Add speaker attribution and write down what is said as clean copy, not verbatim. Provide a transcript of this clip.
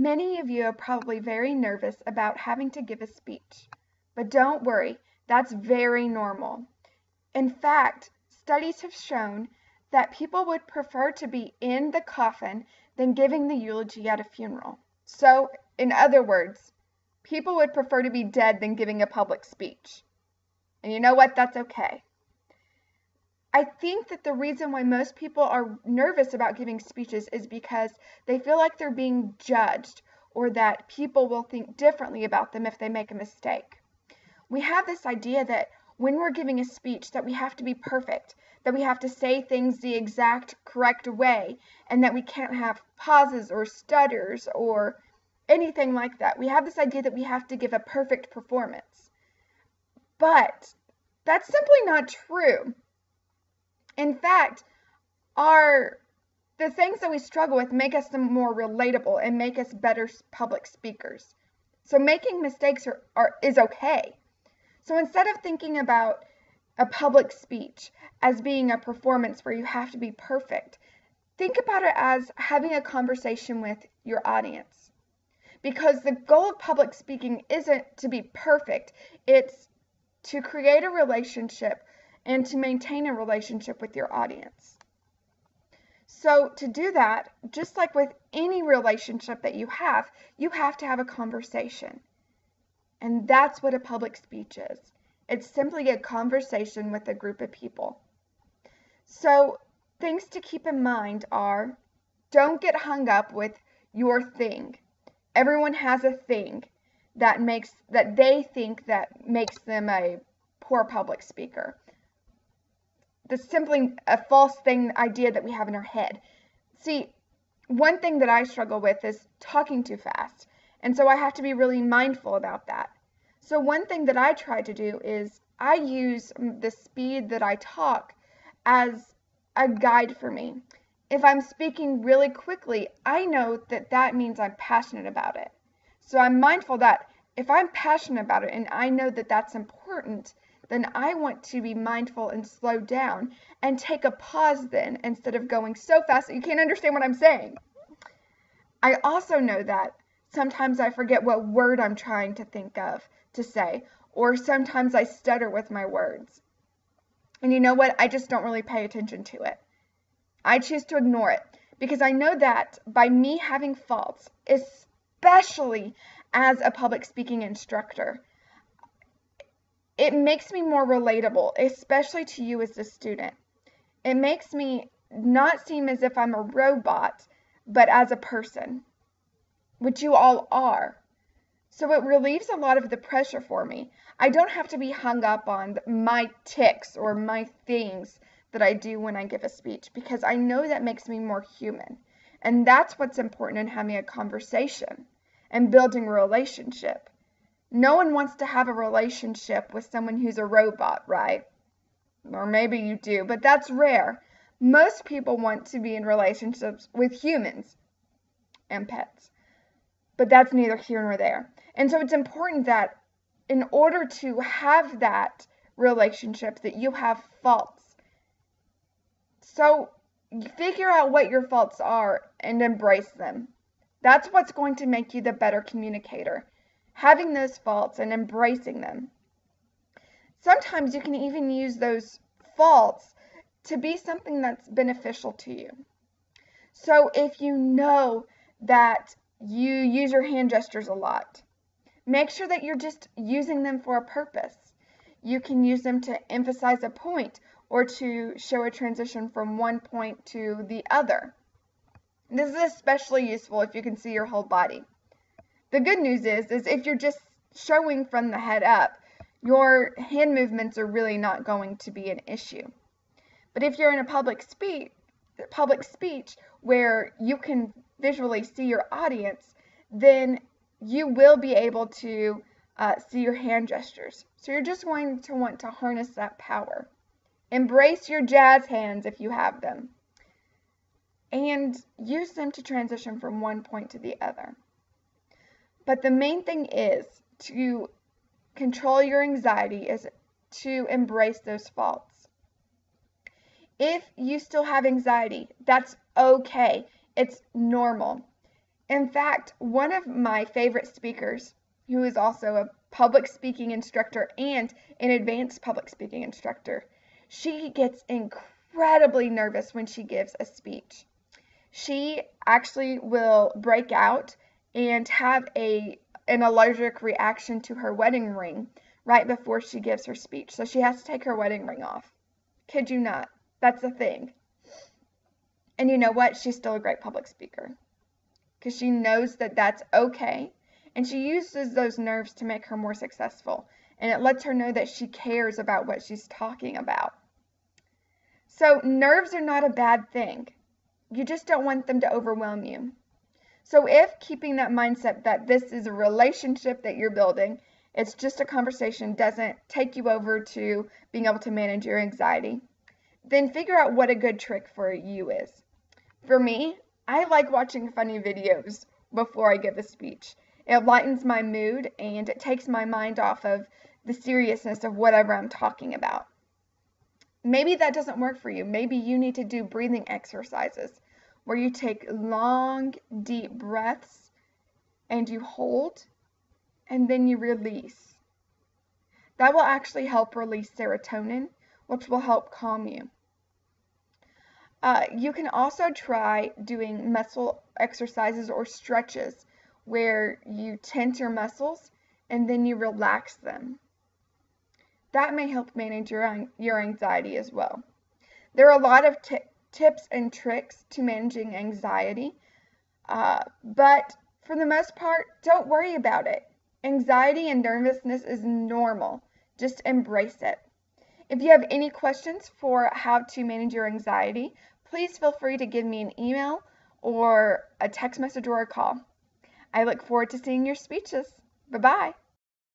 Speaker 1: Many of you are probably very nervous about having to give a speech, but don't worry, that's very normal. In fact, studies have shown that people would prefer to be in the coffin than giving the eulogy at a funeral. So, in other words, people would prefer to be dead than giving a public speech. And you know what? That's okay. I think that the reason why most people are nervous about giving speeches is because they feel like they're being judged or that people will think differently about them if they make a mistake. We have this idea that when we're giving a speech that we have to be perfect, that we have to say things the exact correct way, and that we can't have pauses or stutters or anything like that. We have this idea that we have to give a perfect performance. But that's simply not true. In fact, the things that we struggle with make us more relatable and make us better public speakers. So making mistakes is okay. So instead of thinking about a public speech as being a performance where you have to be perfect, think about it as having a conversation with your audience. Because the goal of public speaking isn't to be perfect, it's to create a relationship and to maintain a relationship with your audience. So to do that, just like with any relationship that you have to have a conversation. And that's what a public speech is. It's simply a conversation with a group of people. So things to keep in mind are, don't get hung up with your thing. Everyone has a thing that they think that makes them a poor public speaker. That's simply a false idea that we have in our head. See, one thing that I struggle with is talking too fast. And so I have to be really mindful about that. So one thing that I try to do is I use the speed that I talk as a guide for me. If I'm speaking really quickly, I know that that means I'm passionate about it. So I'm mindful that if I'm passionate about it and I know that that's important, then I want to be mindful and slow down and take a pause then instead of going so fast that you can't understand what I'm saying. I also know that sometimes I forget what word I'm trying to think of to say, or sometimes I stutter with my words. And you know what? I just don't really pay attention to it. I choose to ignore it because I know that by me having faults, especially as a public speaking instructor, it makes me more relatable, especially to you as a student. It makes me not seem as if I'm a robot, but as a person, which you all are. So it relieves a lot of the pressure for me. I don't have to be hung up on my tics or my things that I do when I give a speech because I know that makes me more human. And that's what's important in having a conversation and building a relationship. No one wants to have a relationship with someone who's a robot, right? Or maybe you do, but that's rare. Most people want to be in relationships with humans and pets. But that's neither here nor there. And so it's important that in order to have that relationship that you have faults. So figure out what your faults are and embrace them. That's what's going to make you the better communicator. Having those faults and embracing them. Sometimes you can even use those faults to be something that's beneficial to you. So if you know that you use your hand gestures a lot, make sure that you're just using them for a purpose. You can use them to emphasize a point or to show a transition from one point to the other. This is especially useful if you can see your whole body. The good news is if you're just showing from the head up, your hand movements are really not going to be an issue. But if you're in a public speech where you can visually see your audience, then you will be able to see your hand gestures. So you're just going to want to harness that power. Embrace your jazz hands if you have them. And use them to transition from one point to the other. But the main thing is to control your anxiety is to embrace those faults. If you still have anxiety, that's okay. It's normal. In fact, one of my favorite speakers, who is also a public speaking instructor and an advanced public speaking instructor, she gets incredibly nervous when she gives a speech. She actually will break out and have an allergic reaction to her wedding ring right before she gives her speech. So she has to take her wedding ring off. Kid you not. That's a thing. And you know what? She's still a great public speaker because she knows that that's okay. And she uses those nerves to make her more successful. And it lets her know that she cares about what she's talking about. So nerves are not a bad thing. You just don't want them to overwhelm you. So if keeping that mindset that this is a relationship that you're building, it's just a conversation, doesn't take you over to being able to manage your anxiety, then figure out what a good trick for you is. For me, I like watching funny videos before I give a speech. It lightens my mood and it takes my mind off of the seriousness of whatever I'm talking about. Maybe that doesn't work for you. Maybe you need to do breathing exercises where you take long, deep breaths and you hold and then you release. That will actually help release serotonin, which will help calm you. You can also try doing muscle exercises or stretches where you tense your muscles and then you relax them. That may help manage your anxiety as well. There are a lot of tips and tricks to managing anxiety, but for the most part, don't worry about it. Anxiety and nervousness is normal. Just embrace it. If you have any questions for how to manage your anxiety, please feel free to give me an email or a text message or a call. I look forward to seeing your speeches. Bye-bye.